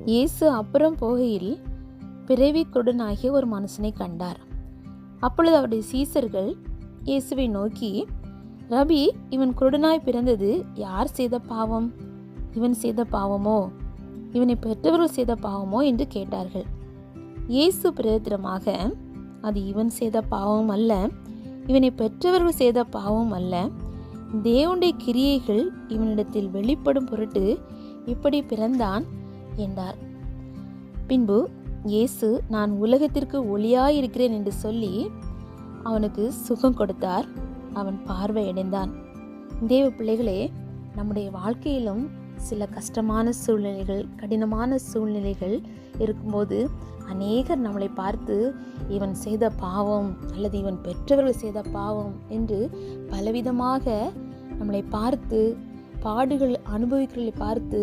இயேசு அப்புறம் போகையில் பிறவி குருடனாகிய ஒரு மனுஷனை கண்டார். அப்பொழுது அவருடைய சீசர்கள் இயேசுவை நோக்கி, ரபி, இவன் குருடனாய் பிறந்தது யார் செய்த பாவம்? இவன் செய்த பாவமோ, இவனை பெற்றவர்கள் செய்த பாவமோ என்று கேட்டார்கள். இயேசு பிரதித்திரமாக, அது இவன் செய்த பாவம் அல்ல, இவனை பெற்றவர்கள் செய்த பாவம் அல்ல, தேவனுடைய கிரியைகள் இவனிடத்தில் வெளிப்படும் பொருட்டு இப்படி பிறந்தான் என்றார். பின்பு இயேசு, நான் உலகத்திற்கு ஒளியாயிருக்கிறேன் என்று சொல்லி அவனுக்கு சுகம் கொடுத்தார். அவன் பார்வையடைந்தான். தேவ பிள்ளைகளே, நம்முடைய வாழ்க்கையிலும் சில கஷ்டமான சூழ்நிலைகள், கடினமான சூழ்நிலைகள் இருக்கும்போது அநேகர் நம்மளை பார்த்து இவன் செய்த பாவம் அல்லது இவன் பெற்றவர்கள் செய்த பாவம் என்று பலவிதமாக நம்மளை பார்த்து, பாடுகள் அனுபவிக்கிறதை பார்த்து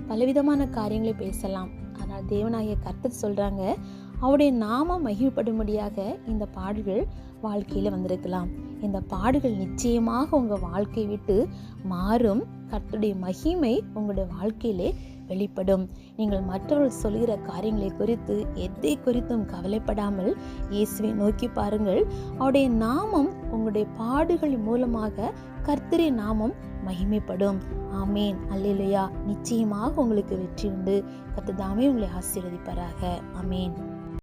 பலவிதமான காரியங்களை பேசலாம். ஆனால் தேவனாகிய கர்த்தர் சொல்றாங்க, அவருடைய நாமம் மகிமைப்படும்படியாக இந்த பாடுகள் வாழ்க்கையில வந்திருக்கலாம். இந்த பாடுகள் நிச்சயமாக உங்க வாழ்க்கை விட்டு மாறும். கர்த்தருடைய மகிமை உங்களுடைய வாழ்க்கையிலே வெளிப்படும். நீங்கள் மற்றவர்கள் சொல்கிற காரியங்களை குறித்து எதை குறித்தும் கவலைப்படாமல் இயேசுவை நோக்கி பாருங்கள். அவருடைய நாமம் உங்களுடைய பாடுகள் மூலமாக கர்த்தரின் நாமம் மகிமைப்படும். ஆமேன், அல்லேலூயா. நிச்சயமாக உங்களுக்கு வெற்றி உண்டு. கர்த்தர் தாமே உங்களை ஆசீர்வதிப்பாராக. ஆமேன்.